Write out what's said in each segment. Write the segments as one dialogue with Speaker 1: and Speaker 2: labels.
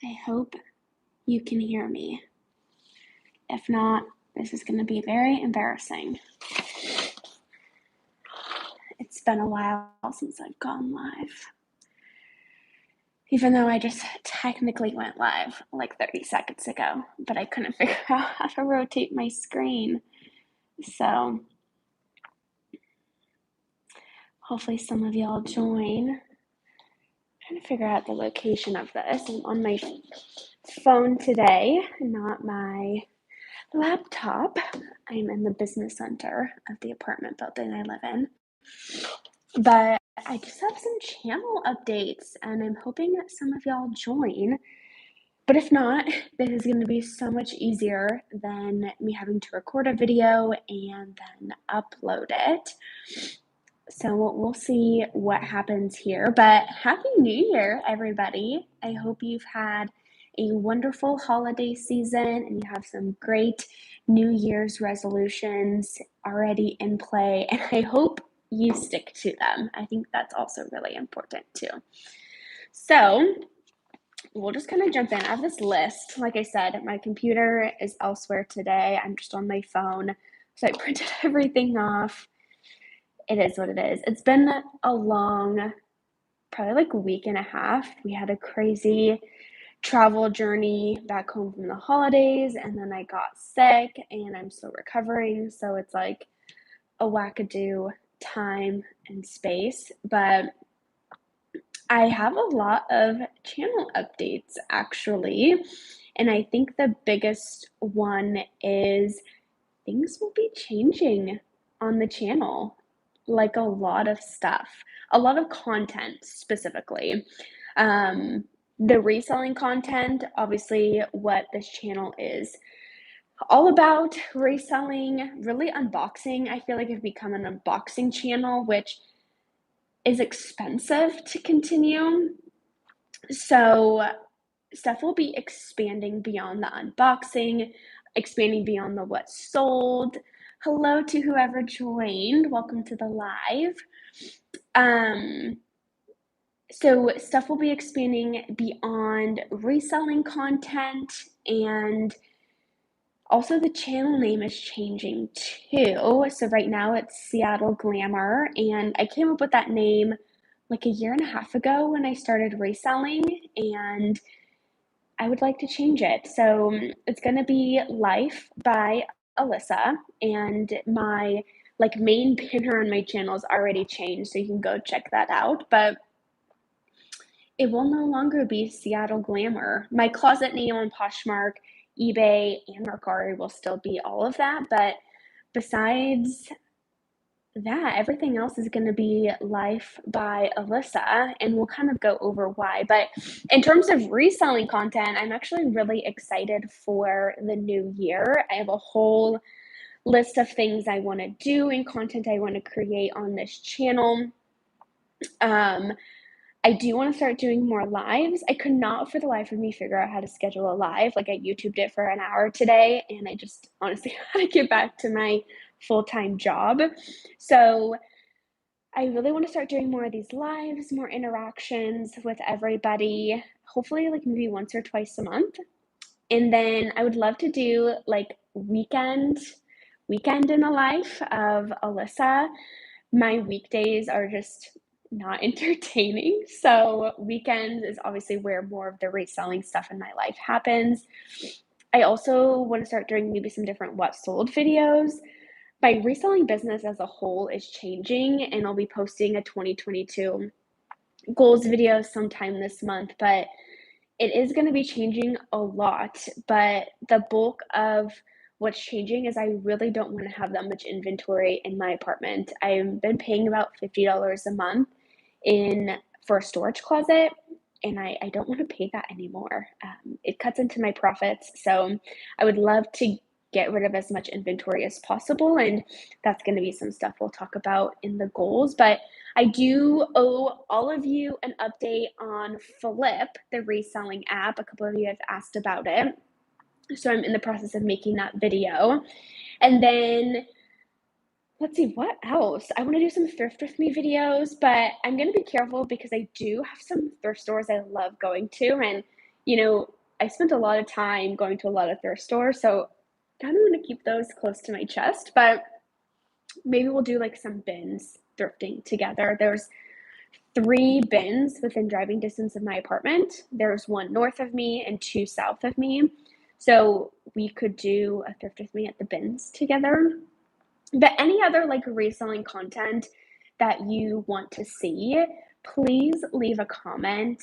Speaker 1: I hope you can hear me. If not, this is going to be very embarrassing. It's been a while since I've gone live. Even though I just technically went live like 30 seconds ago, but I couldn't figure out how to rotate my screen. So hopefully some of y'all join. I'm trying to figure out the location of this. I'm on my phone today, not my laptop. I'm in the business center of the apartment building I live in. But I just have some channel updates and I'm hoping that some of y'all join. But if not, this is going to be so much easier than me having to record a video and then upload it. So we'll see what happens here. But Happy New Year, everybody. I hope you've had a wonderful holiday season and you have some great New Year's resolutions already in play. And I hope you stick to them. I think that's also really important too. So we'll just kind of jump in. I have this list. Like I said, my computer is elsewhere today. I'm just on my phone. So I printed everything off. It is what it is. It's been a long, probably like a week and a half. We had a crazy travel journey back home from the holidays, and then I got sick and I'm still recovering. So it's like a wackadoo time and space. But I have a lot of channel updates actually. And I think the biggest one is things will be changing on the channel. Like a lot of stuff, a lot of content specifically. The reselling content, obviously, what this channel is all about reselling, really unboxing. I feel like I've become an unboxing channel, which is expensive to continue. So stuff will be expanding beyond the unboxing, expanding beyond the what's sold. Hello to whoever joined. Welcome to the live. So stuff will be expanding beyond reselling content, and also the channel name is changing too. So right now it's Seattle Glamour, and I came up with that name like a year and a half ago when I started reselling, and I would like to change it. So it's going to be Life by Alyssa, and my like main banner on my channel is already changed, so you can go check that out. But it will no longer be Seattle Glamour. My closet name on Poshmark, eBay, and Mercari will still be all of that. But besides that, everything else is going to be Life by Alyssa, and we'll kind of go over why. But in terms of reselling content, I'm actually really excited for the new year. I have a whole list of things I want to do and content I want to create on this channel. I do want to start doing more lives. I could not for the life of me figure out how to schedule a live. Like I YouTubed it for an hour today and I just honestly had to get back to my full-time job. So I really want to start doing more of these lives, more interactions with everybody, hopefully like maybe once or twice a month. And then I would love to do like weekend in the life of Alyssa. My weekdays are just not entertaining. So weekends is obviously where more of the reselling stuff in my life happens. I also want to start doing maybe some different what sold videos. My reselling business as a whole is changing, and I'll be posting a 2022 goals video sometime this month, but it is going to be changing a lot. But the bulk of what's changing is I really don't want to have that much inventory in my apartment. I've been paying about $50 a month for a storage closet, and I don't want to pay that anymore. It cuts into my profits, so I would love to get rid of as much inventory as possible, and that's going to be some stuff we'll talk about in the goals. But I do owe all of you an update on Flip, the reselling app. A couple of you have asked about it, so I'm in the process of making that video. And then let's see, what else? I want to do some thrift with me videos, but I'm going to be careful because I do have some thrift stores I love going to, and I spent a lot of time going to a lot of thrift stores, so kind of want to keep those close to my chest, but maybe we'll do like some bins thrifting together. There's 3 bins within driving distance of my apartment. There's 1 north of me and 2 south of me. So we could do a thrift with me at the bins together. But any other like reselling content that you want to see, please leave a comment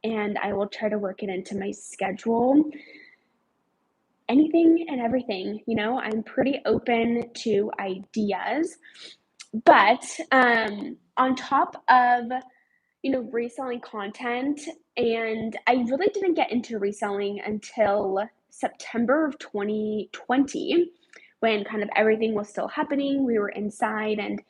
Speaker 1: and I will try to work it into my schedule. Anything and everything, I'm pretty open to ideas. But on top of reselling content. And I really didn't get into reselling until September of 2020 when kind of everything was still happening. We were inside, and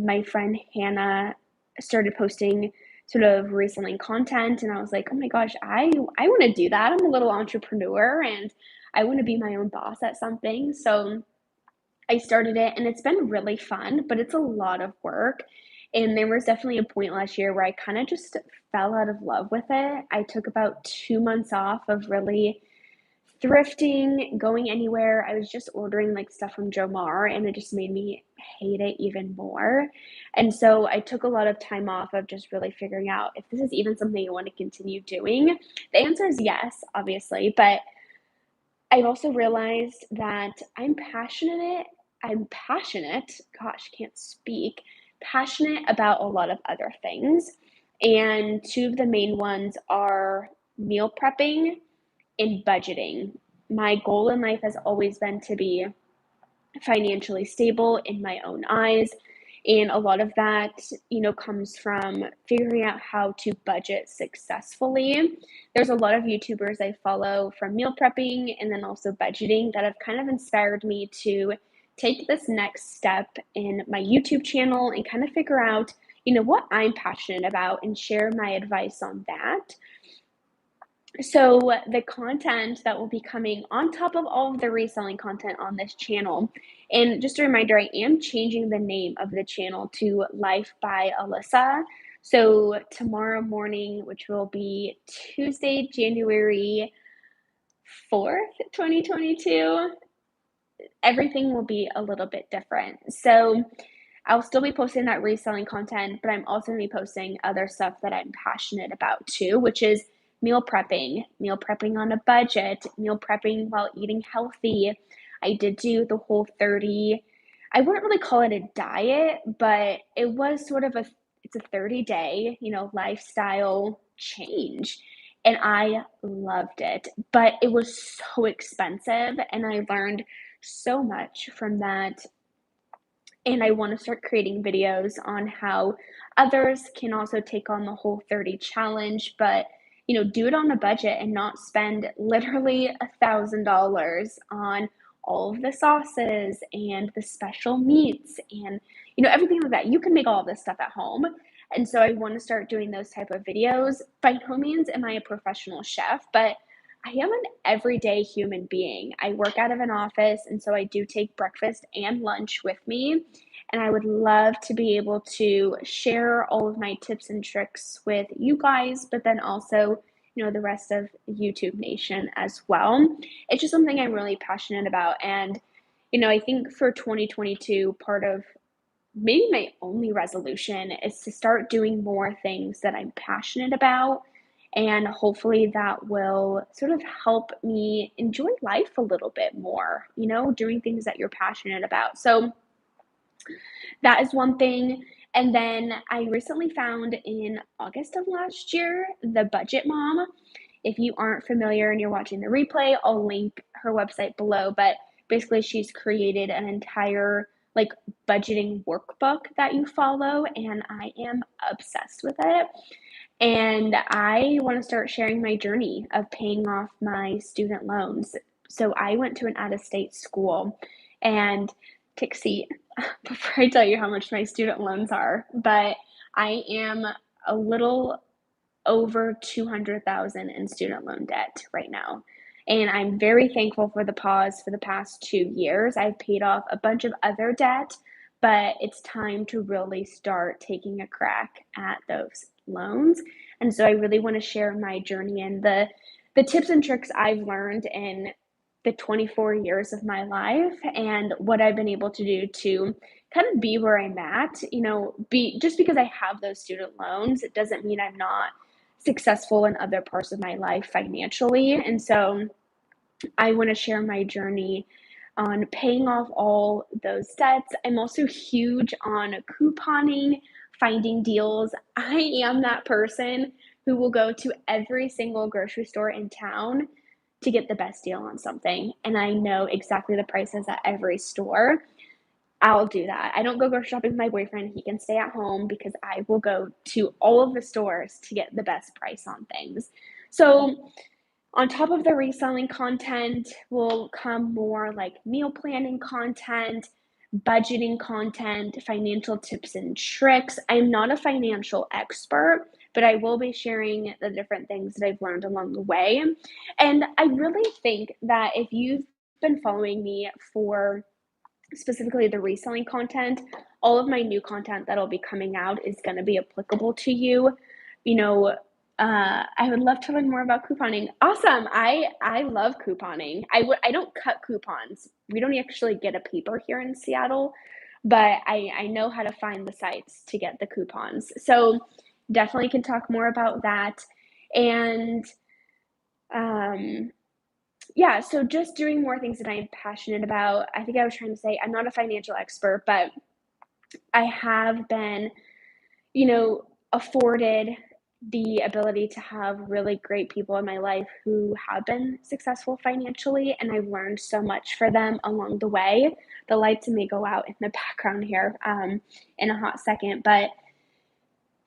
Speaker 1: my friend Hannah started posting sort of reselling content. And I was like, oh my gosh, I want to do that. I'm a little entrepreneur and I want to be my own boss at something. So I started it and it's been really fun, but it's a lot of work. And there was definitely a point last year where I kind of just fell out of love with it. I took about 2 months off of really thrifting, going anywhere. I was just ordering like stuff from Joe Mar and it just made me hate it even more. And so I took a lot of time off of just really figuring out if this is even something I want to continue doing. The answer is yes, obviously, but I've also realized that gosh, can't speak, passionate about a lot of other things. And 2 of the main ones are meal prepping and budgeting. My goal in life has always been to be financially stable in my own eyes. And a lot of that, comes from figuring out how to budget successfully. There's a lot of YouTubers I follow from meal prepping and then also budgeting that have kind of inspired me to take this next step in my YouTube channel and kind of figure out, what I'm passionate about and share my advice on that. So the content that will be coming on top of all of the reselling content on this channel, and just a reminder, I am changing the name of the channel to Life by Alyssa. So tomorrow morning, which will be Tuesday, January 4th, 2022, everything will be a little bit different. So I'll still be posting that reselling content, but I'm also going to be posting other stuff that I'm passionate about too, which is meal prepping on a budget, meal prepping while eating healthy. I did do the Whole30. I wouldn't really call it a diet, but it was sort of it's a 30-day, lifestyle change. And I loved it, but it was so expensive and I learned so much from that. And I want to start creating videos on how others can also take on the Whole30 challenge, but do it on a budget and not spend literally $1,000 on all of the sauces and the special meats and everything like that. You can make all of this stuff at home. And so I want to start doing those type of videos. By no means am I a professional chef, but I am an everyday human being. I work out of an office, and so I do take breakfast and lunch with me. And I would love to be able to share all of my tips and tricks with you guys, but then also, the rest of YouTube Nation as well. It's just something I'm really passionate about. And, I think for 2022, part of maybe my only resolution is to start doing more things that I'm passionate about. And hopefully that will sort of help me enjoy life a little bit more, doing things that you're passionate about. So that is one thing. And then I recently found in August of last year, The Budget Mom. If you aren't familiar and you're watching the replay, I'll link her website below. But basically, she's created an entire like budgeting workbook that you follow, and I am obsessed with it. And I want to start sharing my journey of paying off my student loans. So I went to an out-of-state school, and take a seat before I tell you how much my student loans are, but I am a little over 200,000 in student loan debt right now. And I'm very thankful for the pause for the past 2 years. I've paid off a bunch of other debt, but it's time to really start taking a crack at those loans. And so I really want to share my journey and the tips and tricks I've learned in the 24 years of my life and what I've been able to do to kind of be where I'm at. Be just because I have those student loans, it doesn't mean I'm not successful in other parts of my life financially. And so I want to share my journey on paying off all those debts. I'm also huge on couponing, finding deals. I am that person who will go to every single grocery store in town to get the best deal on something. And I know exactly the prices at every store. I'll do that. I don't go grocery shopping with my boyfriend. He can stay at home because I will go to all of the stores to get the best price on things. So on top of the reselling content will come more like meal planning content, budgeting content, financial tips and tricks. I'm not a financial expert, but I will be sharing the different things that I've learned along the way. And I really think that if you've been following me for specifically the reselling content, all of my new content that'll be coming out is going to be applicable to you. You know, I would love to learn more about couponing. Awesome. I love couponing. I don't cut coupons. We don't actually get a paper here in Seattle, but I know how to find the sites to get the coupons. So definitely can talk more about that. And um yeah, so just doing more things that I'm passionate about. I think I was trying to say I'm not a financial expert, but I have been, afforded the ability to have really great people in my life who have been successful financially, and I've learned so much for them along the way. The lights may go out in the background here in a hot second, but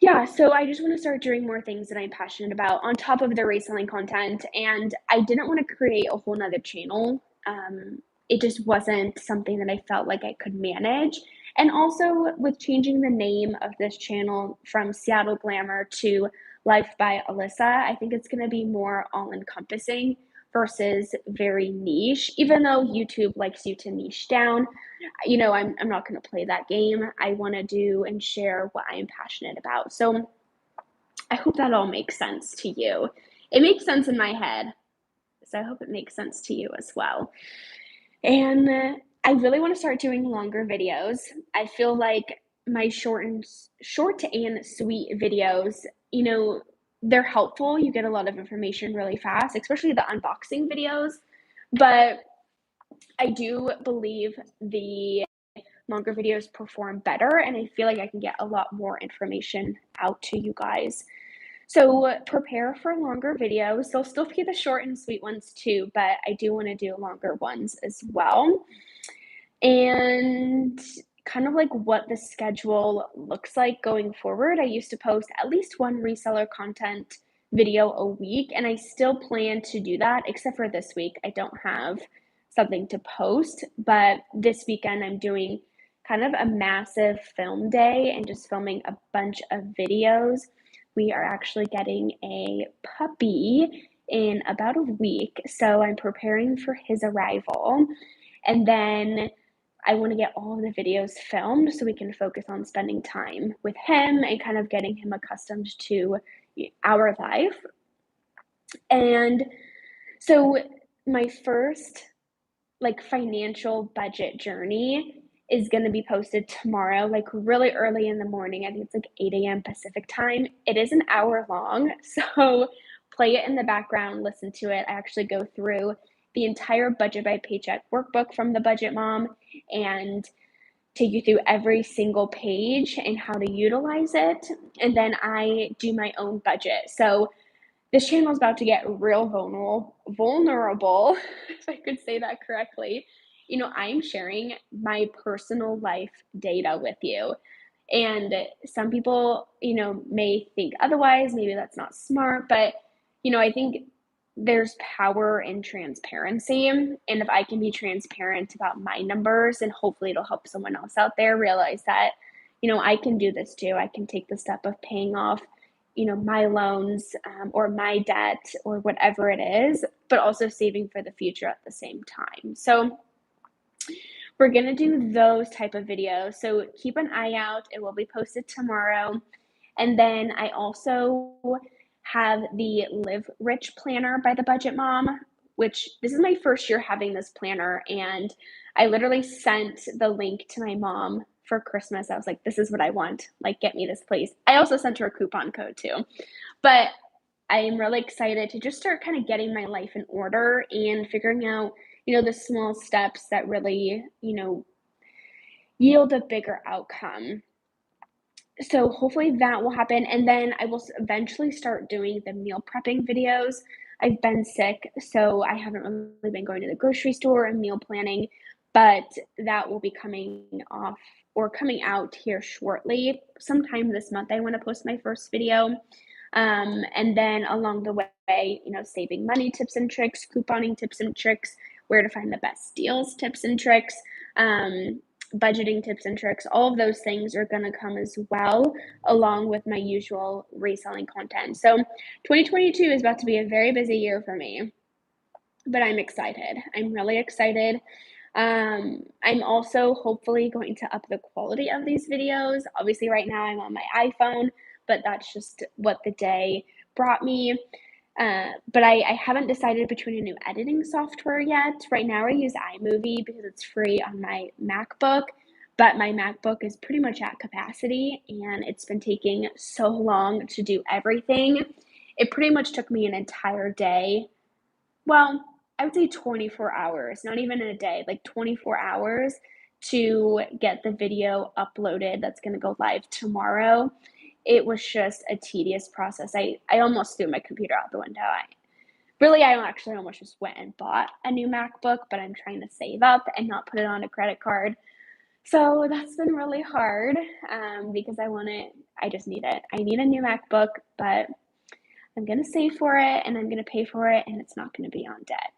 Speaker 1: yeah, so I just want to start doing more things that I'm passionate about on top of the reselling content. And I didn't want to create a whole nother channel. It just wasn't something that I felt like I could manage. And also, with changing the name of this channel from Seattle Glamour to Life by Alyssa, I think it's going to be more all encompassing versus very niche, even though YouTube likes you to niche down. I'm not going to play that game. I want to do and share what I am passionate about. So I hope that all makes sense to you. It makes sense in my head, so I hope it makes sense to you as well. And I really want to start doing longer videos. I feel like my short and sweet videos, they're helpful. You get a lot of information really fast, especially the unboxing videos. But I do believe the longer videos perform better, and I feel like I can get a lot more information out to you guys. So prepare for longer videos. They'll still be the short and sweet ones too, but I do want to do longer ones as well. And kind of like what the schedule looks like going forward. I used to post at least one reseller content video a week, and I still plan to do that, except for this week. I don't have something to post, but this weekend I'm doing kind of a massive film day and just filming a bunch of videos. We are actually getting a puppy in about a week, so I'm preparing for his arrival. And then I want to get all of the videos filmed so we can focus on spending time with him and kind of getting him accustomed to our life. And so my first financial budget journey is going to be posted tomorrow, like really early in the morning. I think it's like 8 a.m. Pacific time. It is an hour long, so play it in the background, listen to it. I actually go through the entire Budget by Paycheck workbook from the Budget Mom and take you through every single page and how to utilize it. And then I do my own budget. So this channel is about to get real vulnerable, if I could say that correctly. I'm sharing my personal life data with you. And some people, may think otherwise. Maybe that's not smart, but, I think there's power in transparency. And if I can be transparent about my numbers, and hopefully it'll help someone else out there realize that, I can do this too. I can take the step of paying off my loans or my debt or whatever it is, but also saving for the future at the same time. So we're going to do those type of videos. So keep an eye out. It will be posted tomorrow. And then I also have the Live Rich planner by the Budget Mom, which this is my first year having this planner, and I literally sent the link to my mom for Christmas. I was like, this is what I want. Like, get me this, please. I also sent her a coupon code too. But I am really excited to just start kind of getting my life in order and figuring out, the small steps that really, yield a bigger outcome. So hopefully that will happen. And then I will eventually start doing the meal prepping videos. I've been sick, so I haven't really been going to the grocery store and meal planning, but that will be coming out here shortly. Sometime this month, I want to post my first video. And then along the way, saving money tips and tricks, couponing tips and tricks, where to find the best deals tips and tricks, budgeting tips and tricks, all of those things are going to come as well, along with my usual reselling content. So 2022 is about to be a very busy year for me, but I'm excited. I'm really excited. I'm also hopefully going to up the quality of these videos. Obviously right now I'm on my iPhone, but that's just what the day brought me. But I haven't decided between a new editing software yet. Right now I use iMovie because it's free on my MacBook, but my MacBook is pretty much at capacity and it's been taking so long to do everything. It pretty much took me an entire day. Well, I would say 24 hours, not even a day, like 24 hours to get the video uploaded that's going to go live tomorrow. It was just a tedious process. I almost threw my computer out the window. I actually almost just went and bought a new MacBook, but I'm trying to save up and not put it on a credit card. So that's been really hard because I just need it. I need a new MacBook, but I'm going to save for it and I'm going to pay for it and it's not going to be on debt.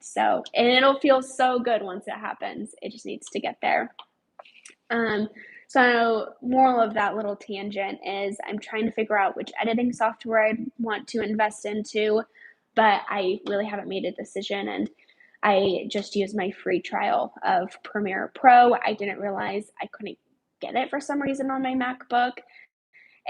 Speaker 1: And it'll feel so good once it happens. It just needs to get there. So moral of that little tangent is I'm trying to figure out which editing software I want to invest into, but I really haven't made a decision, and I just used my free trial of Premiere Pro. I didn't realize I couldn't get it for some reason on my MacBook,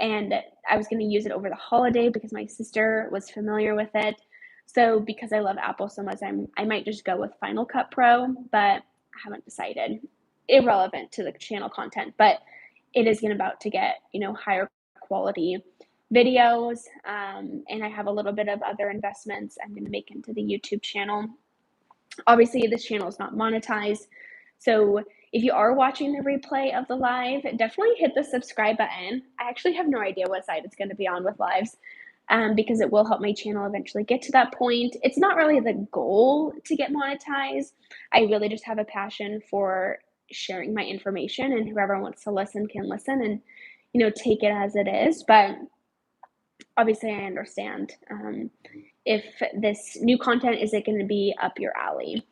Speaker 1: and I was going to use it over the holiday because my sister was familiar with it. So because I love Apple so much, I might just go with Final Cut Pro, but I haven't decided. Irrelevant to the channel content, but it is about to get, higher quality videos. And I have a little bit of other investments I'm going to make into the YouTube channel. Obviously, this channel is not monetized. So if you are watching the replay of the live, definitely hit the subscribe button. I actually have no idea what side it's going to be on with lives. Because it will help my channel eventually get to that point. It's not really the goal to get monetized. I really just have a passion for sharing my information, and whoever wants to listen can listen and, take it as it is. But obviously I understand if this new content isn't going to be up your alley.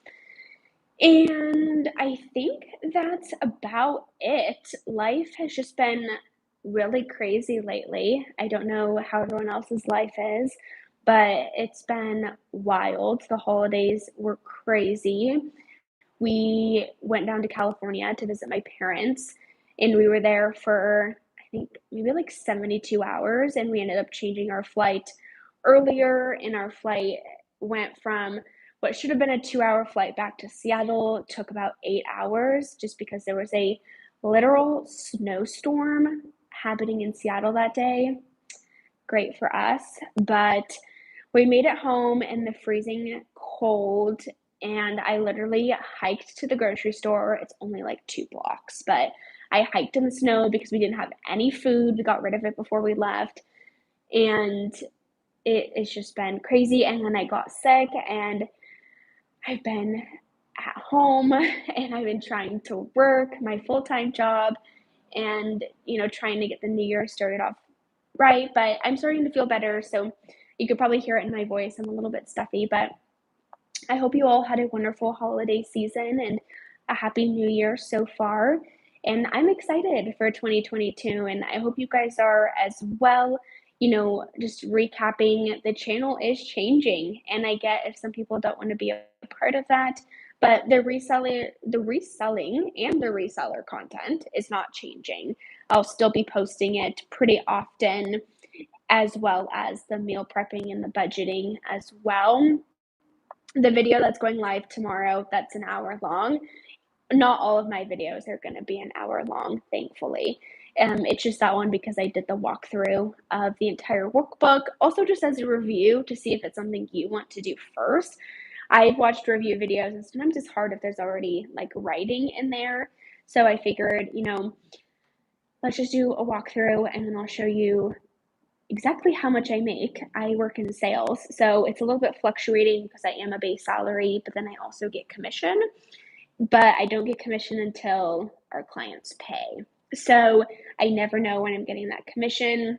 Speaker 1: And I think that's about it. Life has just been really crazy lately. I don't know how everyone else's life is, but it's been wild. The holidays were crazy. We went down to California to visit my parents, and we were there for, I think, maybe like 72 hours, and we ended up changing our flight earlier, and our flight went from what should have been a 2-hour flight back to Seattle. Took about 8 hours just because there was a literal snowstorm happening in Seattle that day. Great for us, but we made it home in the freezing cold, and I literally hiked to the grocery store. It's only like 2 blocks, but I hiked in the snow because we didn't have any food. We got rid of it before we left, and it's just been crazy. And then I got sick, and I've been at home, and I've been trying to work my full-time job and, trying to get the new year started off right. But I'm starting to feel better, so you could probably hear it in my voice. I'm a little bit stuffy, but I hope you all had a wonderful holiday season and a happy new year so far. And I'm excited for 2022, and I hope you guys are as well. Just recapping, the channel is changing, and I get if some people don't want to be a part of that, but the reselling and the reseller content is not changing. I'll still be posting it pretty often. as well as the meal prepping and the budgeting as well. The video that's going live tomorrow, that's an hour long. Not all of my videos are going to be an hour long, thankfully. It's just that one because I did the walkthrough of the entire workbook. Also, just as a review to see if it's something you want to do first. I've watched review videos, and sometimes it's hard if there's already like writing in there. So I figured, let's just do a walkthrough and then I'll show you exactly how much I make. I work in sales, so it's a little bit fluctuating because I am a base salary, but then I also get commission. But I don't get commission until our clients pay. So I never know when I'm getting that commission.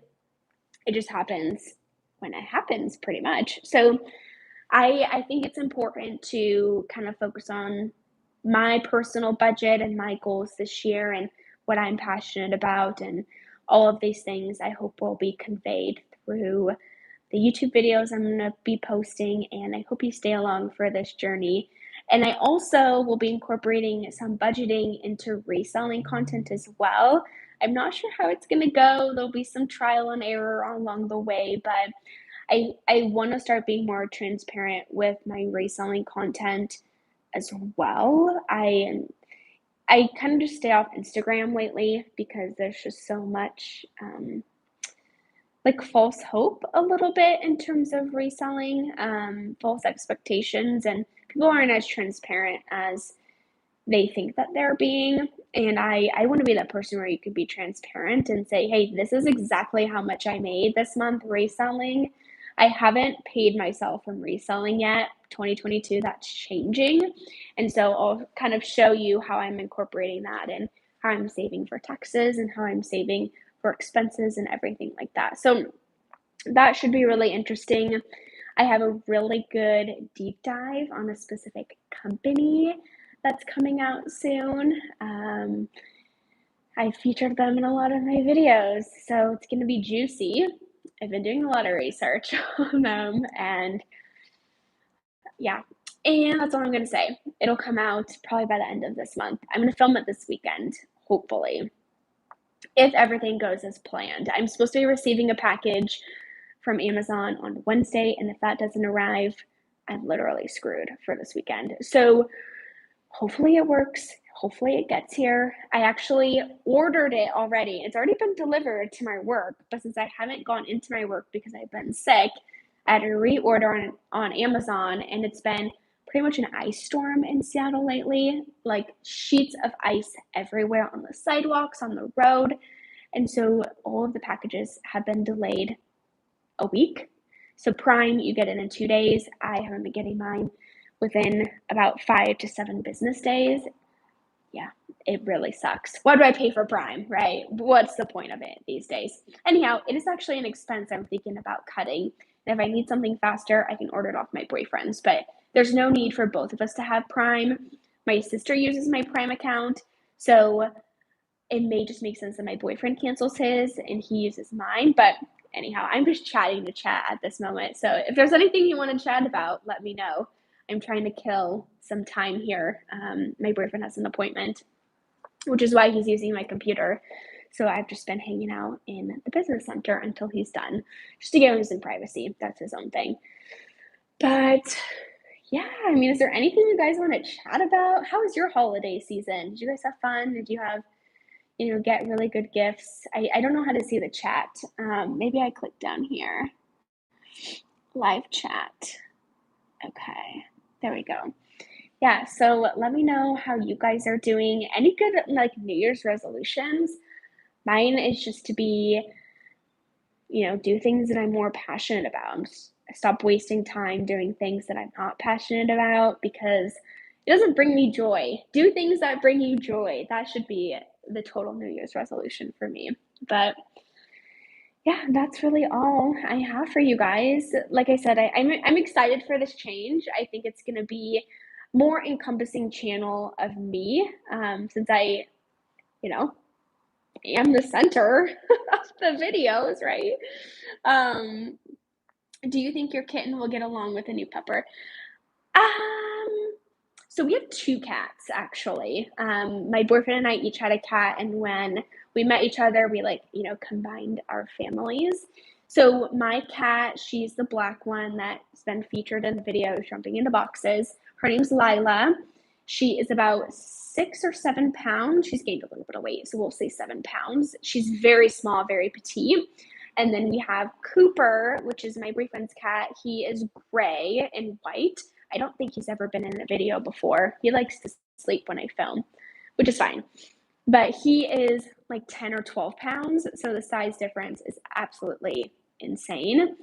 Speaker 1: It just happens when it happens, pretty much. So I think it's important to kind of focus on my personal budget and my goals this year and what I'm passionate about, and all of these things I hope will be conveyed through the YouTube videos I'm going to be posting, and I hope you stay along for this journey. And I also will be incorporating some budgeting into reselling content as well. I'm not sure how it's going to go. There'll be some trial and error along the way, but I want to start being more transparent with my reselling content as well. I kind of just stay off Instagram lately because there's just so much like false hope a little bit in terms of reselling, false expectations, and people aren't as transparent as they think that they're being. And I want to be that person where you could be transparent and say, hey, this is exactly how much I made this month reselling. I haven't paid myself from reselling yet. 2022, that's changing. And so I'll kind of show you how I'm incorporating that and how I'm saving for taxes and how I'm saving for expenses and everything like that. So that should be really interesting. I have a really good deep dive on a specific company that's coming out soon. I featured them in a lot of my videos, so it's going to be juicy. I've been doing a lot of research on them, and yeah, and that's all I'm going to say. It'll come out probably by the end of this month. I'm going to film it this weekend, hopefully, if everything goes as planned. I'm supposed to be receiving a package from Amazon on Wednesday, and if that doesn't arrive, I'm literally screwed for this weekend. So hopefully it works. Hopefully it gets here. I actually ordered it already. It's already been delivered to my work, but since I haven't gone into my work because I've been sick, I had to reorder on Amazon, and it's been pretty much an ice storm in Seattle lately, like sheets of ice everywhere on the sidewalks, on the road. And so all of the packages have been delayed a week. So Prime, you get it in 2 days. I haven't been getting mine within about 5 to 7 business days. Yeah, it really sucks. Why do I pay for Prime, right? What's the point of it these days? Anyhow, it is actually an expense I'm thinking about cutting. And if I need something faster, I can order it off my boyfriend's. But there's no need for both of us to have Prime. My sister uses my Prime account, so it may just make sense that my boyfriend cancels his and he uses mine. But anyhow, I'm just chatting to chat at this moment. So if there's anything you want to chat about, let me know. I'm trying to kill some time here. My boyfriend has an appointment, which is why he's using my computer. So I've just been hanging out in the business center until he's done, just to give him some privacy. That's his own thing. But yeah, I mean, is there anything you guys want to chat about? How was your holiday season? Did you guys have fun? Did you have, get really good gifts? I don't know how to see the chat. Maybe I click down here. Live chat. Okay, there we go. Yeah, so let me know how you guys are doing. Any good like New Year's resolutions? Mine is just to be, do things that I'm more passionate about. Stop wasting time doing things that I'm not passionate about because it doesn't bring me joy. Do things that bring you joy. That should be the total New Year's resolution for me. But yeah, that's really all I have for you guys. Like I said, I'm excited for this change. I think it's going to be more encompassing channel of me, since I, am the center of the videos, right? Do you think your kitten will get along with a new pupper? So we have 2 cats, actually. My boyfriend and I each had a cat, and when we met each other, we combined our families. So my cat, she's the black one that's been featured in the video jumping into boxes. Her name's Lila. She is about 6 or 7 pounds. She's gained a little bit of weight, so we'll say 7 pounds. She's very small, very petite. And then we have Cooper, which is my boyfriend's cat. He is gray and white. I don't think he's ever been in a video before. He likes to sleep when I film, which is fine. But he is like 10 or 12 pounds, so the size difference is absolutely insane.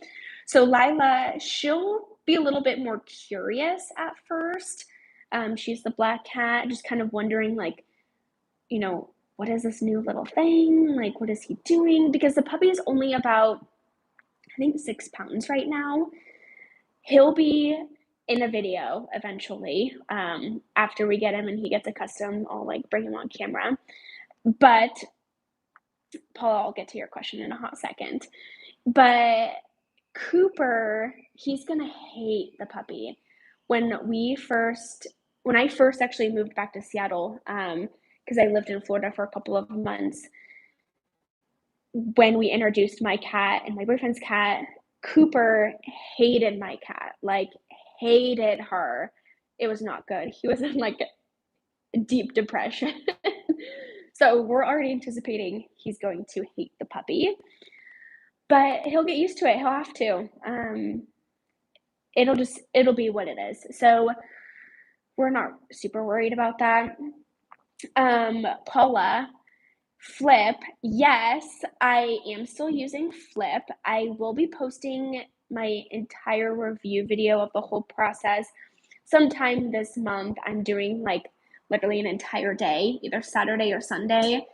Speaker 1: So Lila, she'll be a little bit more curious at first. She's the black cat, just kind of wondering, like, what is this new little thing? Like, what is he doing? Because the puppy is only about, I think, 6 pounds right now. He'll be in a video eventually. After we get him and he gets accustomed, I'll like bring him on camera. But Paula, I'll get to your question in a hot second. But Cooper, he's gonna hate the puppy. When I first actually moved back to Seattle, because I lived in Florida for a couple of months, when we introduced my cat and my boyfriend's cat, Cooper hated my cat, like hated her. It was not good. He was in like deep depression. So we're already anticipating he's going to hate the puppy, but he'll get used to it. He'll have to. It'll be what it is. So we're not super worried about that. Paula, Flip, yes, I am still using Flip. I will be posting my entire review video of the whole process sometime this month. I'm doing like literally an entire day, either Saturday or Sunday,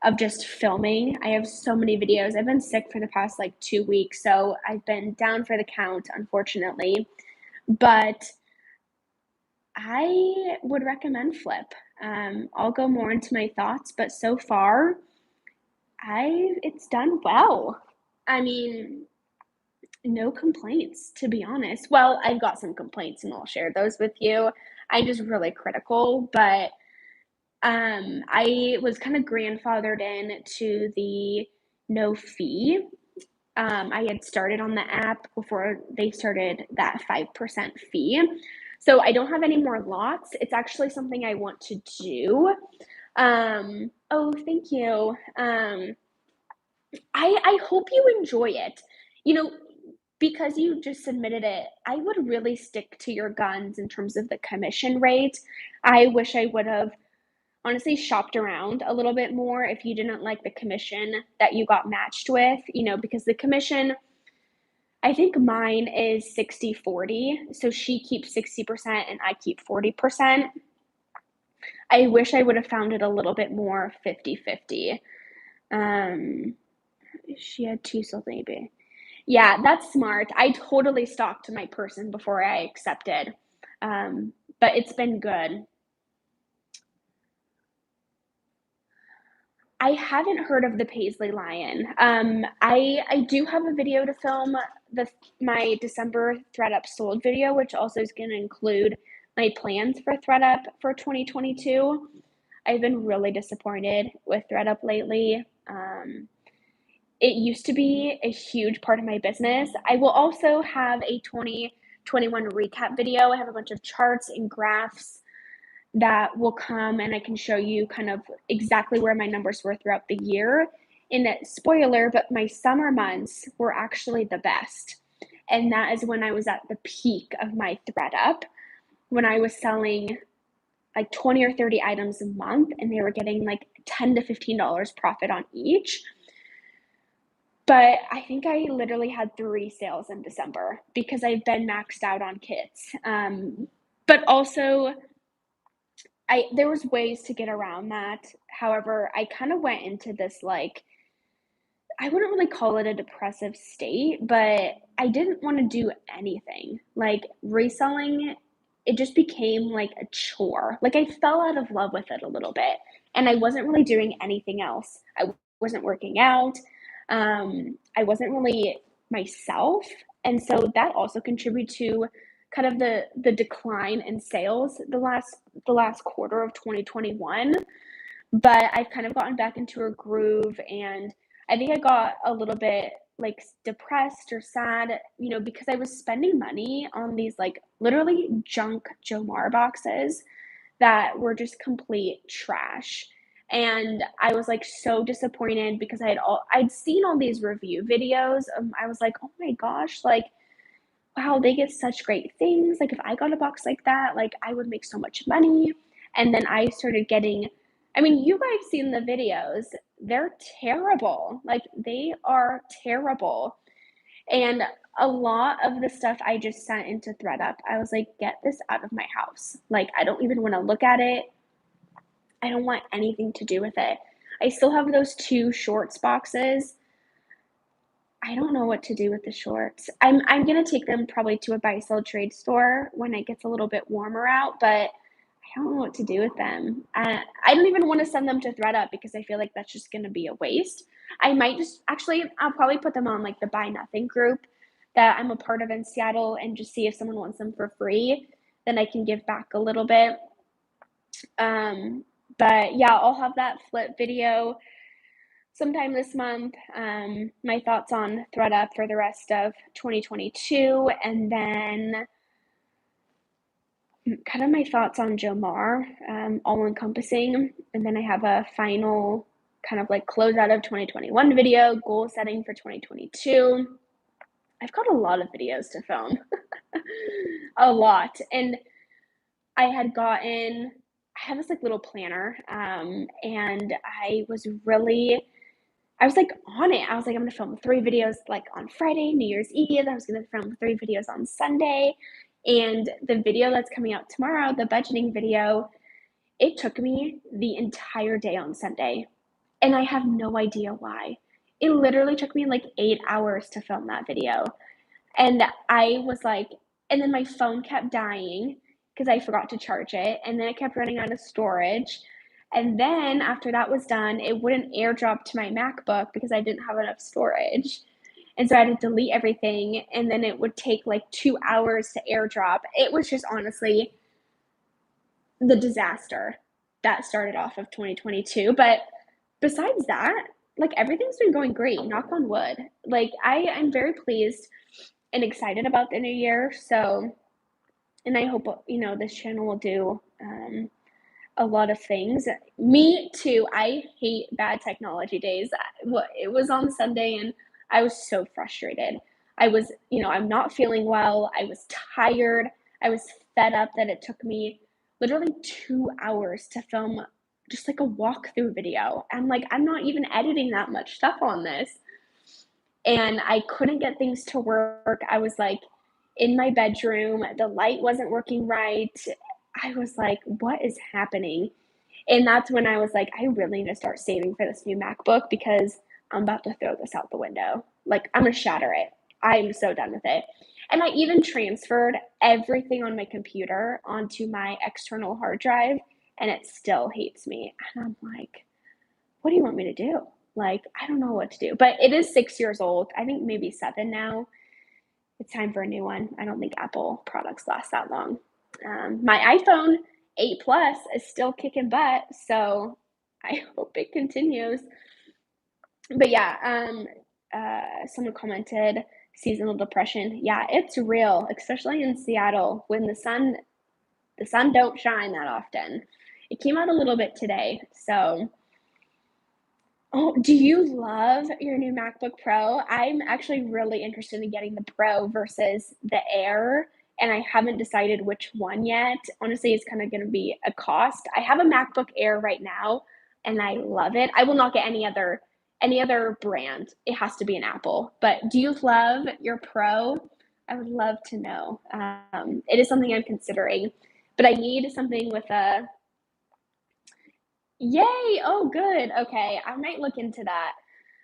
Speaker 1: of just filming. I have so many videos. I've been sick for the past like 2 weeks, so I've been down for the count, unfortunately. But I would recommend Flip. I'll go more into my thoughts, but so far, it's done well. I mean, no complaints, to be honest. Well, I've got some complaints and I'll share those with you. I'm just really critical, but I was kind of grandfathered in to the no fee. I had started on the app before they started that 5% fee. So I don't have any more lots. It's actually something I want to do. Oh, thank you. I hope you enjoy it. Because you just submitted it, I would really stick to your guns in terms of the commission rate. I wish I would have honestly shopped around a little bit more if you didn't like the commission that you got matched with, because the commission, I think mine is 60-40. So she keeps 60% and I keep 40%. I wish I would have found it a little bit more 50-50. She had 2 sold maybe. Yeah, that's smart. I totally stalked my person before I accepted. But it's been good. I haven't heard of the Paisley Lion. I do have a video to film, my December ThreadUp sold video, which also is going to include my plans for ThreadUp for 2022. I've been really disappointed with ThreadUp lately. It used to be a huge part of my business. I will also have a 2021 recap video. I have a bunch of charts and graphs that will come, and I can show you kind of exactly where my numbers were throughout the year. And spoiler, but my summer months were actually the best. And that is when I was at the peak of my ThreadUp, when I was selling like 20 or 30 items a month, and they were getting like $10 to $15 profit on each. But I think I literally had 3 sales in December because I've been maxed out on kits. But also, there was ways to get around that. However, I kind of went into this, like, I wouldn't really call it a depressive state, but I didn't want to do anything. Like, reselling, it just became like a chore. Like, I fell out of love with it a little bit, and I wasn't really doing anything else. I wasn't working out. I wasn't really myself. And so that also contributed to kind of the decline in sales the last quarter of 2021. But I've kind of gotten back into a groove, and I think I got a little bit like depressed or sad, because I was spending money on these like literally junk Jomar boxes that were just complete trash. And I was like so disappointed because I'd seen all these review videos. I was like, oh my gosh, like wow, they get such great things. Like if I got a box like that, like I would make so much money. And then I started getting, I mean, you guys seen the videos. They're terrible. Like they are terrible. And a lot of the stuff I just sent into ThreadUp, I was like, get this out of my house. Like I don't even want to look at it. I don't want anything to do with it. I still have those 2 shorts boxes. I don't know what to do with the shorts. I'm gonna take them probably to a buy sell trade store when it gets a little bit warmer out, but I don't know what to do with them. I don't even want to send them to ThreadUp because I feel like that's just gonna be a waste. I might just actually I'll probably put them on like the Buy Nothing group that I'm a part of in Seattle and just see if someone wants them for free. Then I can give back a little bit. But yeah, I'll have that flip video sometime this month. My thoughts on ThreadUp for the rest of 2022, and then kind of my thoughts on Jomar, all encompassing. And then I have a final kind of like closeout of 2021 video, goal setting for 2022. I've got a lot of videos to film, a lot. And I have this like little planner, and I was like on it. I was like, I'm gonna film 3 videos like on Friday, New Year's Eve. I was gonna film 3 videos on Sunday. And the video that's coming out tomorrow, the budgeting video, it took me the entire day on Sunday. And I have no idea why. It literally took me like 8 hours to film that video. And I was like, and then my phone kept dying because I forgot to charge it. And then it kept running out of storage. And then after that was done, it wouldn't airdrop to my MacBook because I didn't have enough storage. And so I had to delete everything. And then it would take like 2 hours to airdrop. It was just honestly the disaster that started off of 2022. But besides that, like everything's been going great, knock on wood. Like I'm very pleased and excited about the new year. So, and I hope, this channel will do a lot of things. Me too. I hate bad technology days. It was on Sunday and I was so frustrated. I was, I'm not feeling well. I was tired. I was fed up that it took me literally 2 hours to film just like a walkthrough video. I'm like, I'm not even editing that much stuff on this. And I couldn't get things to work. I was like in my bedroom, the light wasn't working right. I was like, what is happening? And that's when I was like, I really need to start saving for this new MacBook because I'm about to throw this out the window. Like, I'm going to shatter it. I'm so done with it. And I even transferred everything on my computer onto my external hard drive, and it still hates me. And I'm like, what do you want me to do? Like, I don't know what to do. But it is 6 years old. I think maybe 7 now. It's time for a new one. I don't think Apple products last that long. My iPhone 8 Plus is still kicking butt, so I hope it continues. But yeah, someone commented seasonal depression. Yeah, it's real, especially in Seattle when the sun don't shine that often. It came out a little bit today, so. Oh, do you love your new MacBook Pro? I'm actually really interested in getting the Pro versus the Air, and I haven't decided which one yet. Honestly, it's kind of going to be a cost. I have a MacBook Air right now, and I love it. I will not get any other brand. It has to be an Apple. But do you love your Pro? I would love to know. It is something I'm considering, but I need something with a. Yay! Oh, good. Okay, I might look into that.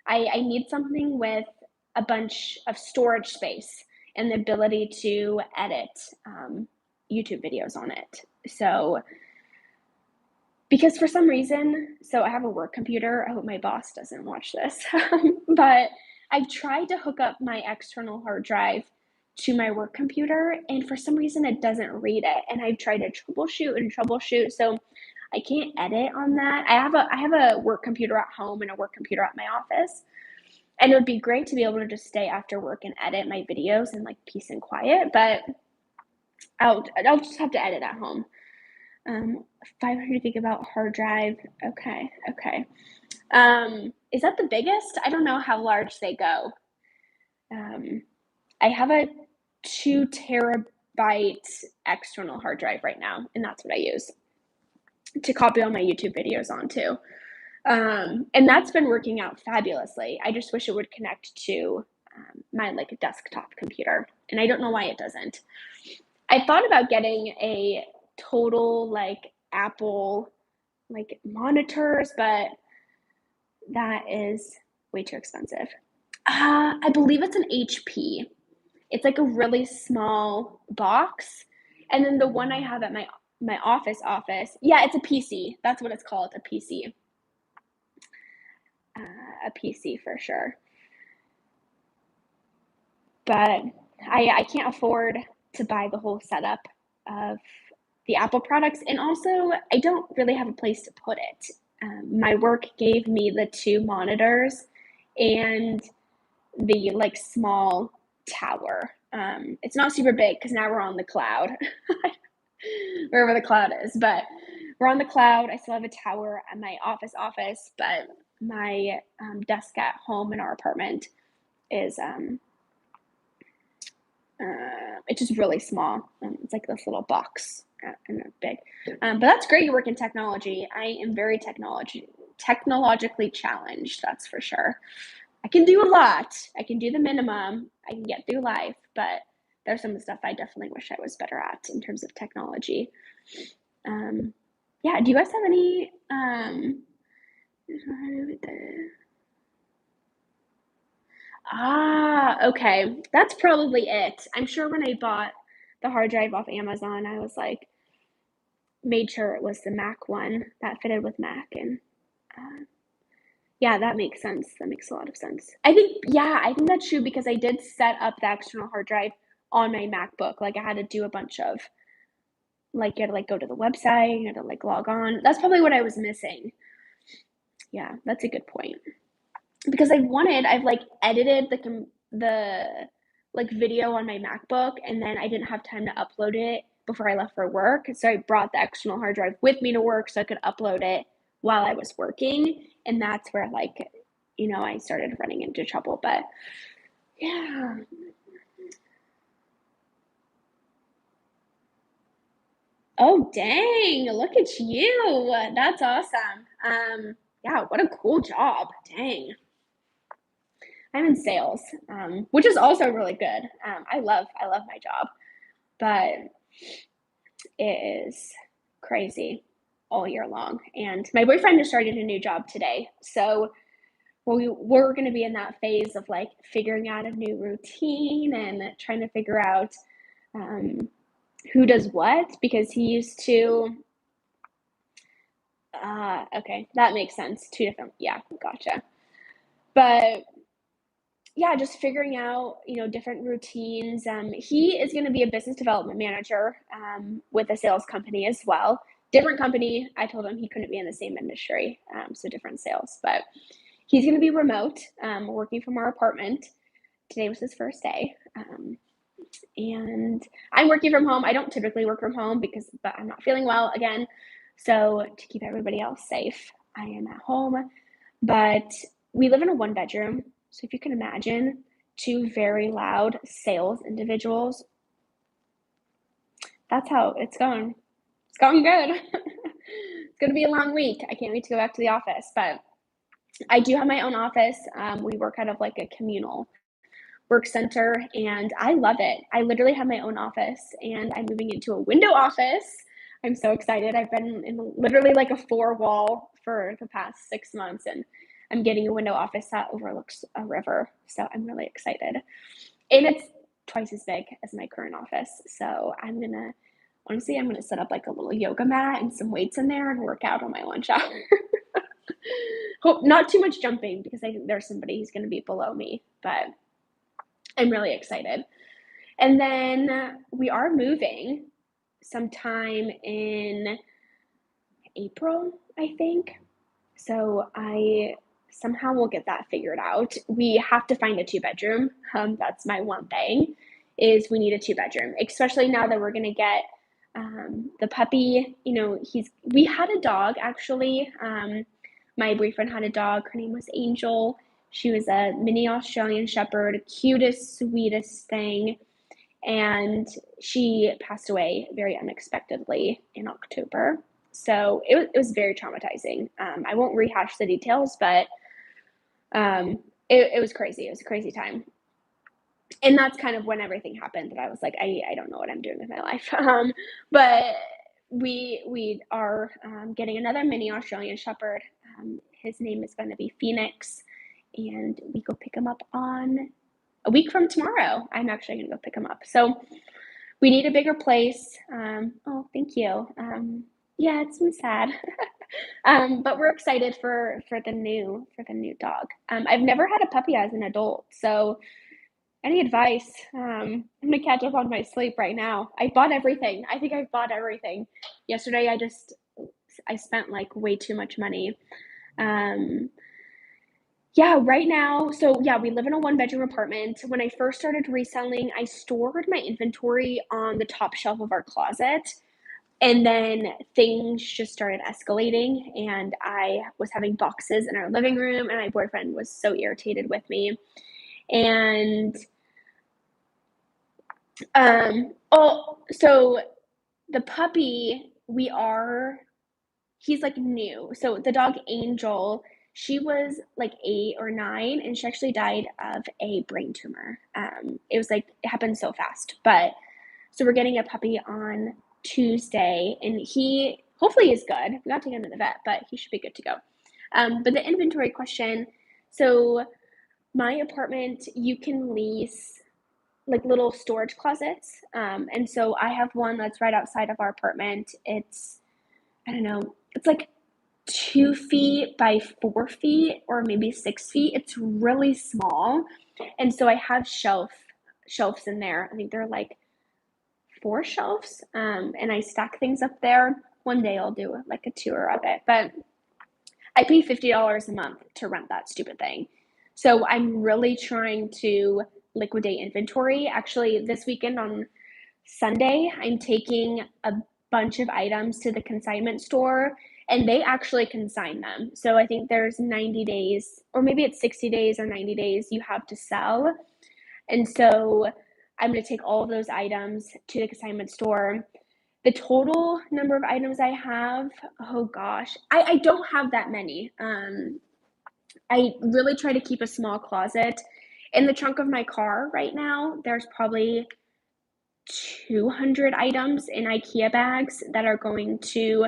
Speaker 1: I need something with a bunch of storage space and the ability to edit YouTube videos on it. So, because for some reason, so I have a work computer. I hope my boss doesn't watch this, but I've tried to hook up my external hard drive to my work computer, and for some reason it doesn't read it. And I've tried to troubleshoot. So I can't edit on that. I have a work computer at home and a work computer at my office. And it would be great to be able to just stay after work and edit my videos in like peace and quiet, but I'll just have to edit at home. 500 gigabyte hard drive. Okay, okay. Is that the biggest? I don't know how large they go. I have a 2 terabyte external hard drive right now, and that's what I use to copy all my YouTube videos onto. And that's been working out fabulously. I just wish it would connect to my like desktop computer, and I don't know why it doesn't. I thought about getting a total like Apple like monitors, but that is way too expensive. I believe it's an HP. It's like a really small box. And then the one I have at my office, yeah, it's a PC. That's what it's called, a PC. A PC for sure. But I can't afford to buy the whole setup of the Apple products, and also I don't really have a place to put it. My work gave me the 2 monitors and the like small tower. It's not super big because now we're on the cloud, wherever the cloud is, but we're on the cloud. I still have a tower at my office, but my desk at home in our apartment is it's just really small. It's like this little box and not big. But that's great. You work in technology. I am very technologically challenged. That's for sure. I can do a lot. I can do the minimum. I can get through life, but there's some stuff I definitely wish I was better at in terms of technology. Yeah. Do you guys have any? Okay. That's probably it. I'm sure when I bought the hard drive off Amazon, I was like, made sure it was the Mac one that fitted with Mac. And yeah, that makes sense. That makes a lot of sense. I think that's true because I did set up the external hard drive on my MacBook. Like I had to do a bunch of, like, you had to like go to the website, you had to like log on. That's probably what I was missing. Yeah, that's a good point. Because I've like edited the like video on my MacBook, and then I didn't have time to upload it before I left for work. So I brought the external hard drive with me to work so I could upload it while I was working. And that's where like, I started running into trouble. But yeah. Oh, dang. Look at you. That's awesome. Yeah, what a cool job. Dang. I'm in sales, which is also really good. I love my job, but it is crazy all year long. And my boyfriend just started a new job today, so we're going to be in that phase of like figuring out a new routine and trying to figure out who does what, because he used to. Okay, that makes sense. 2 different. Yeah, gotcha. But yeah, just figuring out, different routines. He is going to be a business development manager with a sales company as well. Different company. I told him he couldn't be in the same industry, so different sales. But he's going to be remote, working from our apartment. Today was his first day. And I'm working from home. I don't typically work from home but I'm not feeling well again. So to keep everybody else safe, I am at home. But we live in a 1-bedroom. So if you can imagine 2 very loud sales individuals, that's how it's going. It's going good. It's going to be a long week. I can't wait to go back to the office. But I do have my own office. We work out of like a communal work center, and I love it. I literally have my own office, and I'm moving into a window office. I'm so excited. I've been in literally like a 4-wall for the past 6 months, and I'm getting a window office that overlooks a river. So I'm really excited. And it's twice as big as my current office. So I'm going to set up like a little yoga mat and some weights in there and work out on my lunch hour. Hope not too much jumping because I think there's somebody who's going to be below me, but I'm really excited. And then we are moving sometime in April, I think. So I somehow we'll get that figured out. We have to find a 2-bedroom. That's my one thing, is we need a 2-bedroom, especially now that we're gonna get the puppy. We had a dog actually. My boyfriend had a dog. Her name was Angel. She was a mini Australian Shepherd, cutest, sweetest thing. And she passed away very unexpectedly in October. So it was very traumatizing. I won't rehash the details, but it was crazy. It was a crazy time. And that's kind of when everything happened that I was like, I don't know what I'm doing with my life. But we are getting another mini Australian Shepherd. His name is going to be Phoenix, and we go pick him up on a week from tomorrow. I'm actually going to go pick him up. So we need a bigger place. Oh, thank you. Yeah, it's been sad. But we're excited for the new dog. I've never had a puppy as an adult, so any advice? I'm gonna catch up on my sleep right now. I bought everything. I think I've bought everything. Yesterday I spent like way too much money. Yeah, right now, so yeah, we live in a 1-bedroom apartment. When I first started reselling, I stored my inventory on the top shelf of our closet. And then things just started escalating, and I was having boxes in our living room, and my boyfriend was so irritated with me. And so the puppy, he's like new. So the dog Angel, she was like 8 or 9, and she actually died of a brain tumor. It happened so fast. But so we're getting a puppy on Tuesday, and he hopefully is good. We got to take him to the vet, but he should be good to go. But the inventory question, so my apartment, you can lease like little storage closets. And so I have one that's right outside of our apartment. I don't know, it's like 2 feet by 4 feet or maybe 6 feet. It's really small. And so I have shelves in there. I think they're like 4 shelves. And I stack things up there. One day I'll do like a tour of it, but I pay $50 a month to rent that stupid thing. So I'm really trying to liquidate inventory. Actually, this weekend on Sunday, I'm taking a bunch of items to the consignment store, and they actually consign them. So I think there's 90 days, or maybe it's 60 days or 90 days you have to sell. And so I'm going to take all of those items to the consignment store. The total number of items I have, oh gosh, I don't have that many. I really try to keep a small closet. In the trunk of my car right now, there's probably 200 items in IKEA bags that are going to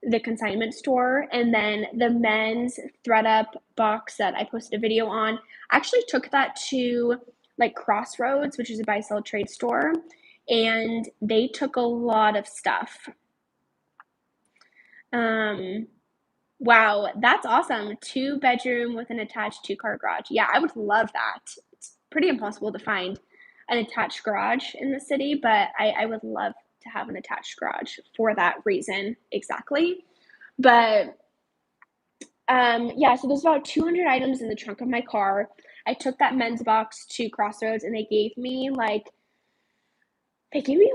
Speaker 1: the consignment store. And then the men's ThredUp box that I posted a video on, I actually took that to like Crossroads, which is a buy sell trade store, and they took a lot of stuff. Wow, that's awesome. 2-bedroom with an attached 2-car garage. Yeah, I would love that. It's pretty impossible to find an attached garage in the city, but I would love to have an attached garage for that reason exactly. But yeah, so there's about 200 items in the trunk of my car. I took that men's box to Crossroads, and they gave me a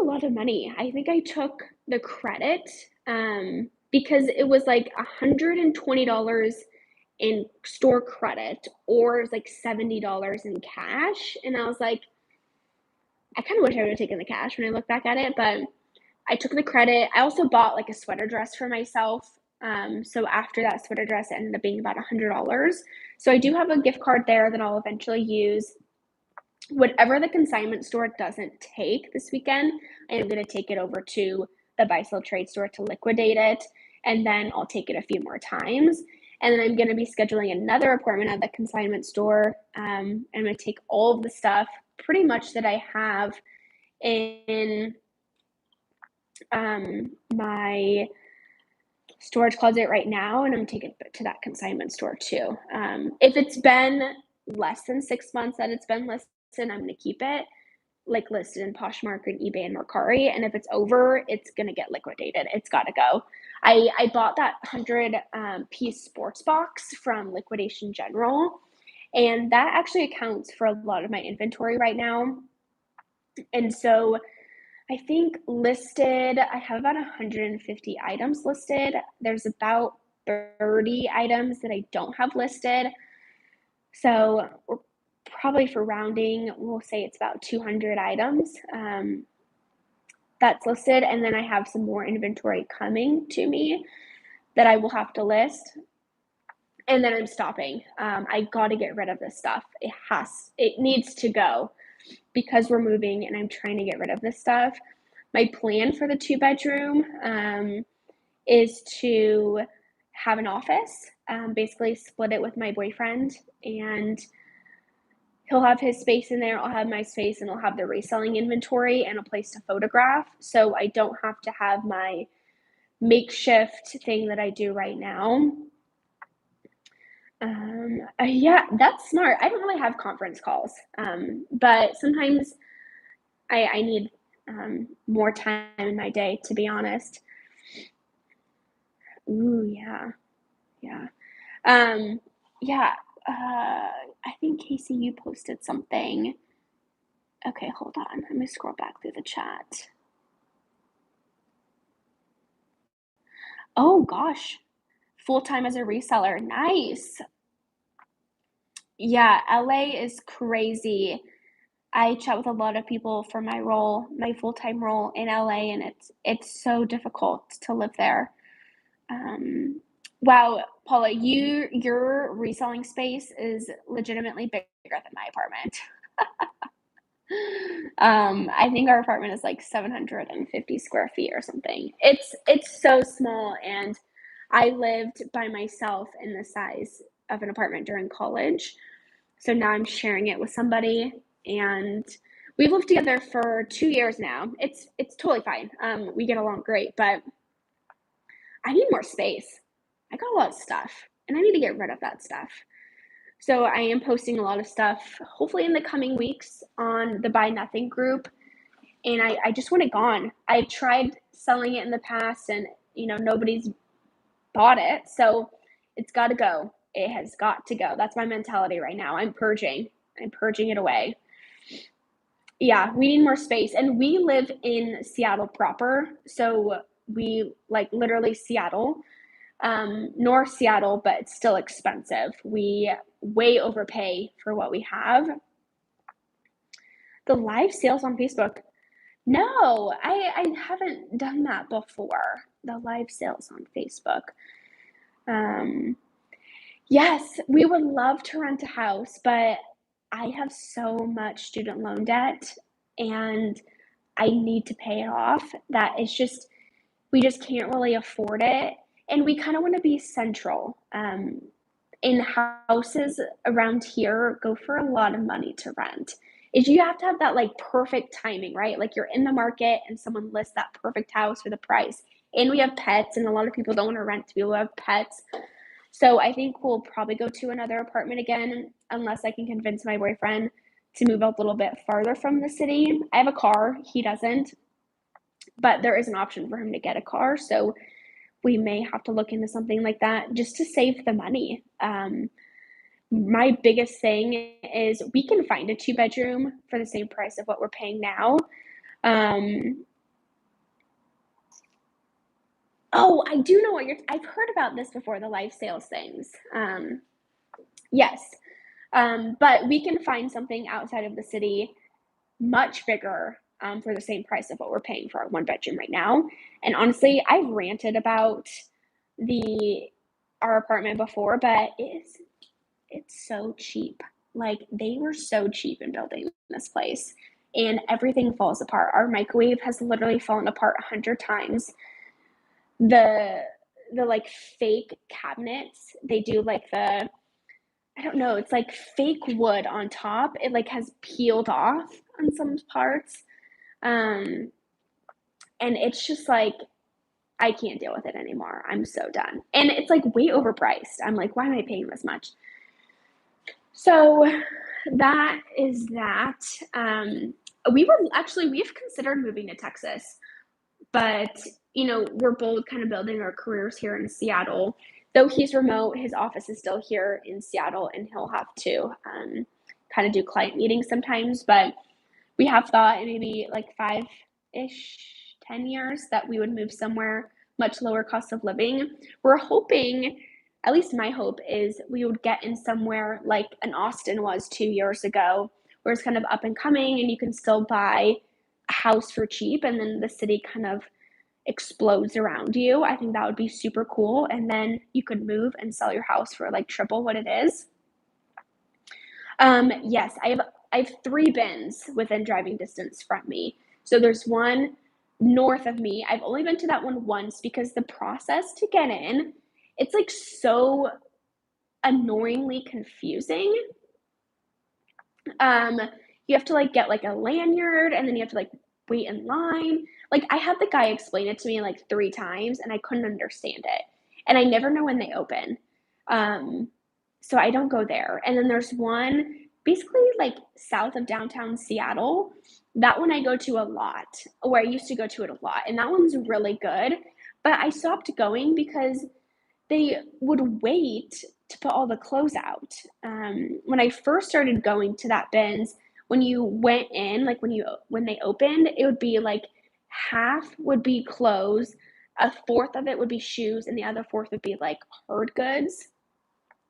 Speaker 1: lot of money. I think I took the credit because it was like $120 in store credit, or it was like $70 in cash. And I was like, I kind of wish I would have taken the cash when I look back at it, but I took the credit. I also bought like a sweater dress for myself. So after that sweater dress, it ended up being about $100. So I do have a gift card there that I'll eventually use. Whatever the consignment store doesn't take this weekend, I am going to take it over to the buy sell trade store to liquidate it, and then I'll take it a few more times. And then I'm going to be scheduling another appointment at the consignment store. I'm going to take all of the stuff pretty much that I have in my storage closet right now, and I'm taking it to that consignment store too. If it's been less than 6 months that it's been listed, I'm going to keep it. like listed in Poshmark and eBay and Mercari, and if it's over, it's gonna get liquidated. It's gotta go. I bought that 100 piece sports box from Liquidation General, and that actually accounts for a lot of my inventory right now. And so I think listed, I have about 150 items listed. There's about 30 items that I don't have listed. So we're probably, for rounding, we'll say it's about 200 items that's listed. And then I have some more inventory coming to me that I will have to list. And then I'm stopping. I got to get rid of this stuff. It needs to go because we're moving and I'm trying to get rid of this stuff. My plan for the 2-bedroom is to have an office, basically split it with my boyfriend, and he'll have his space in there, I'll have my space, and I'll have the reselling inventory and a place to photograph, so I don't have to have my makeshift thing that I do right now. Yeah, that's smart. I don't really have conference calls, but sometimes I need more time in my day, to be honest. Ooh, yeah. Yeah. I think Casey, you posted something. Okay, hold on. Let me scroll back through the chat. Oh gosh, full-time as a reseller. Nice. Yeah, LA is crazy. I chat with a lot of people for my role, my full-time role in LA, and it's so difficult to live there. Wow, Paula, your reselling space is legitimately bigger than my apartment. I think our apartment is like 750 square feet or something. It's so small, and I lived by myself in the size of an apartment during college. So now I'm sharing it with somebody, and we've lived together for 2 years now. It's totally fine. We get along great, but I need more space. I got a lot of stuff, and I need to get rid of that stuff. So I am posting a lot of stuff, hopefully in the coming weeks, on the Buy Nothing group, and I just want it gone. I tried selling it in the past, and nobody's bought it, so it's got to go. It has got to go. That's my mentality right now. I'm purging it away. Yeah, we need more space, and we live in Seattle proper, so we literally Seattle. North Seattle, but it's still expensive. We way overpay for what we have. The live sales on Facebook. No, I haven't done that before. The live sales on Facebook. Yes, we would love to rent a house, but I have so much student loan debt and I need to pay it off that we just can't really afford it. And we kind of want to be central. In houses around here go for a lot of money to rent. You have to have that perfect timing, right? Like you're in the market and someone lists that perfect house for the price. And we have pets, and a lot of people don't want to rent to people who have pets. So I think we'll probably go to another apartment again, unless I can convince my boyfriend to move a little bit farther from the city. I have a car, he doesn't, but there is an option for him to get a car. So we may have to look into something like that just to save the money. My biggest thing is we can find a 2-bedroom for the same price of what we're paying now. Oh, I do know I've heard about this before, the live sales things. Yes. But we can find something outside of the city much bigger for the same price of what we're paying for our 1-bedroom right now. And honestly, I've ranted about our apartment before, but it's so cheap. They were so cheap in building this place, and everything falls apart. Our microwave has literally fallen apart 100 times. The fake cabinets, they do I don't know, it's fake wood on top. It has peeled off on some parts. And it's just I can't deal with it anymore. I'm so done. And it's way overpriced. I'm why am I paying this much? So that is that. we've considered moving to Texas, but we're both kind of building our careers here in Seattle. Though he's remote, his office is still here in Seattle, and he'll have to kind of do client meetings sometimes. But we have thought in maybe like 5-ish, 10 years that we would move somewhere much lower cost of living. We're hoping, at least my hope is we would get in somewhere like an Austin was 2 years ago, where it's kind of up and coming and you can still buy a house for cheap and then the city kind of explodes around you. I think that would be super cool. And then you could move and sell your house for like triple what it is. Yes, I have 3 bins within driving distance from me. So there's one north of me. I've only been to that one once because the process to get in, it's like so annoyingly confusing. You have to like get like a lanyard and then you have to like wait in line. Like I had the guy explain it to me like 3 times and I couldn't understand it. And I never know when they open. So I don't go there. And then there's one basically like south of downtown Seattle. That one I go to a lot, or I used to go to it a lot. And that one's really good. But I stopped going because they would wait to put all the clothes out. When I first started going to that bins, when you went in, like when they opened, it would be like half would be clothes, a fourth of it would be shoes, and the other fourth would be like hard goods.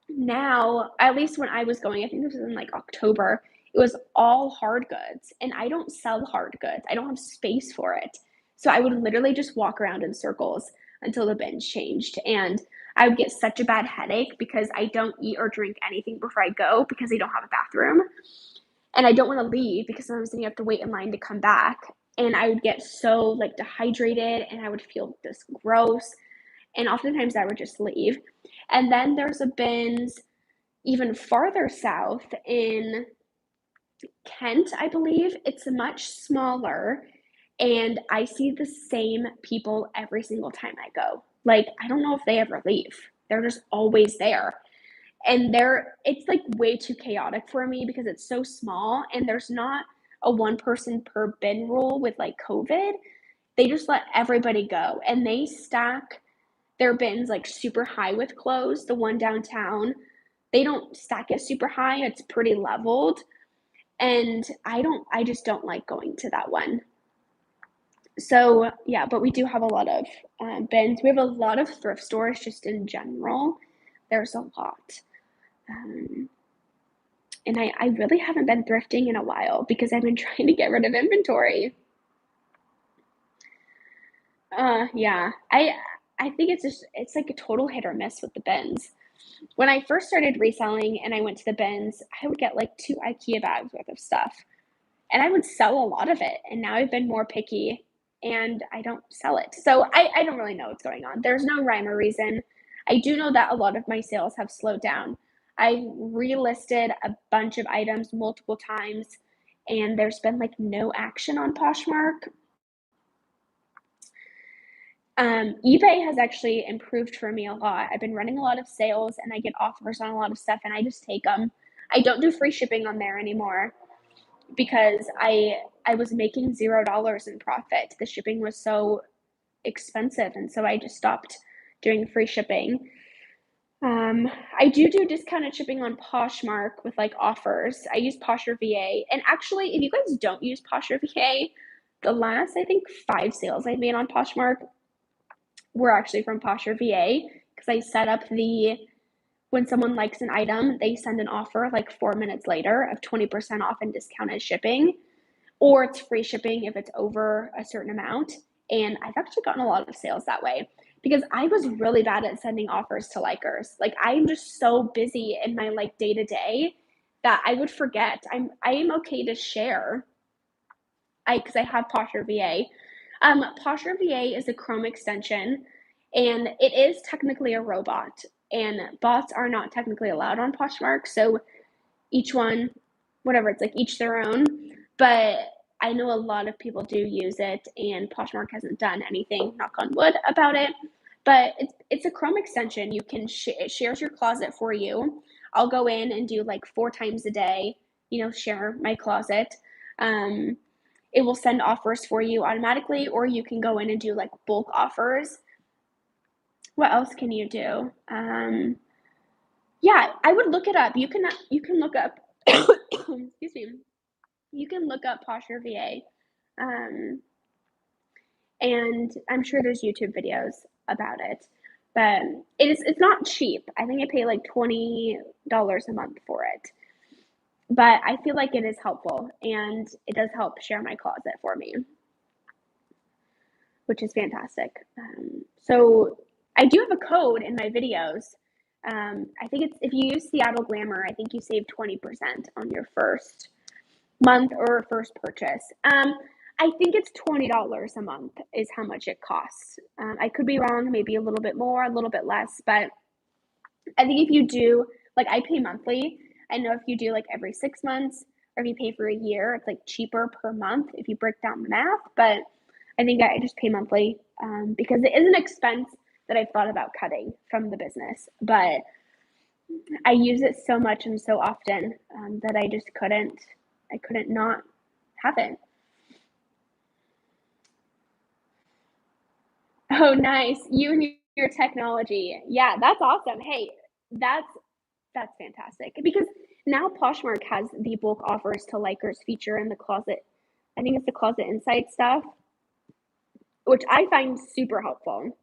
Speaker 1: Now, at least when I was going, I think this was in like October, it was all hard goods, and I don't sell hard goods. I don't have space for it. So I would literally just walk around in circles until the bins changed. And I would get such a bad headache because I don't eat or drink anything before I go because I don't have a bathroom. And I don't want to leave because sometimes then you have to wait in line to come back. And I would get so like dehydrated and I would feel this gross. And oftentimes I would just leave. And then there's a bins even farther south in Kent, I believe. It's much smaller. And I see the same people every single time I go. Like, I don't know if they ever leave. They're just always there. And it's like way too chaotic for me because it's so small and there's not a 1 person per bin rule with like COVID. They just let everybody go and they stack their bins like super high with clothes. The one downtown, they don't stack it super high. It's pretty leveled. And I just don't like going to that one. So yeah, but we do have a lot of bins. We have a lot of thrift stores just in general. There's a lot. And I really haven't been thrifting in a while because I've been trying to get rid of inventory. Yeah, I think it's like a total hit or miss with the bins. When I first started reselling and I went to the bins, I would get like 2 IKEA bags worth of stuff. And I would sell a lot of it. And now I've been more picky and I don't sell it. So I don't really know what's going on. There's no rhyme or reason. I do know that a lot of my sales have slowed down. I relisted a bunch of items multiple times and there's been like no action on Poshmark. eBay has actually improved for me a lot. I've been running a lot of sales and I get offers on a lot of stuff and I just take them. I don't do free shipping on there anymore because I was making $0 in profit. The shipping was so expensive and so I just stopped doing free shipping. I do discounted shipping on Poshmark with like offers. I use Posher VA. And actually, if you guys don't use Posher VA, the last I think 5 sales I made on Poshmark were actually from Posher VA because I set up when someone likes an item, they send an offer like 4 minutes later of 20% off and discounted shipping, or it's free shipping if it's over a certain amount. And I've actually gotten a lot of sales that way because I was really bad at sending offers to likers. Like I'm just so busy in my like day to day that I would forget. I am okay to share. Because I have Posher VA. Posher VA is a Chrome extension, and it is technically a robot. And bots are not technically allowed on Poshmark, so each one, whatever, it's like each their own. But I know a lot of people do use it, and Poshmark hasn't done anything, knock on wood, about it. But it's a Chrome extension. You can it shares your closet for you. I'll go in and do like 4 times a day, share my closet. it will send offers for you automatically, or you can go in and do like bulk offers. What else can you do? Yeah, I would look it up. You can look up excuse me. You can look up Posher VA. Um, and I'm sure there's YouTube videos about it. But it's not cheap. I think I pay like $20 a month for it. But I feel like it is helpful, and it does help share my closet for me, which is fantastic. So I do have a code in my videos. I think it's if you use Seattle Glamour, I think you save 20% on your first month or first purchase. I think it's $20 a month is how much it costs. I could be wrong, maybe a little bit more, a little bit less, but I think if you do, like I pay monthly. I know if you do like every 6 months or if you pay for a year, it's like cheaper per month if you break down the math. But I think I just pay monthly because it is an expense that I've thought about cutting from the business. But I use it so much and so often that I couldn't not have it. Oh, nice. You and your technology. Yeah, that's awesome. Hey, that's that's fantastic because now Poshmark has the bulk offers to likers feature in the closet. I think it's the closet insight stuff, which I find super helpful.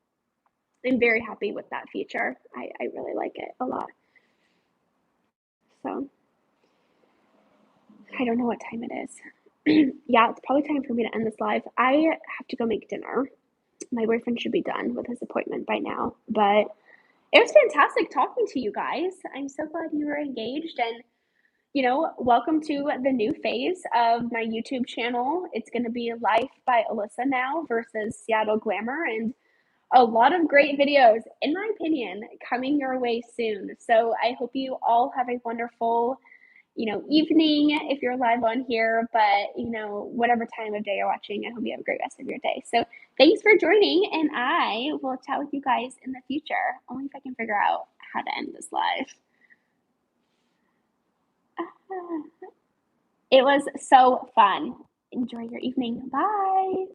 Speaker 1: I'm very happy with that feature. I really like it a lot. So I don't know what time it is. Yeah, it's probably time for me to end this live. I have to go make dinner. My boyfriend should be done with his appointment by now, but it was fantastic talking to you guys. I'm so glad you were engaged and welcome to the new phase of my YouTube channel. It's going to be Life by Alyssa now versus Seattle Glamour, and a lot of great videos, in my opinion, coming your way soon. So I hope you all have a wonderful, evening if you're live on here, but, whatever time of day you're watching, I hope you have a great rest of your day. So thanks for joining, and I will chat with you guys in the future, only if I can figure out how to end this live. It was so fun. Enjoy your evening. Bye.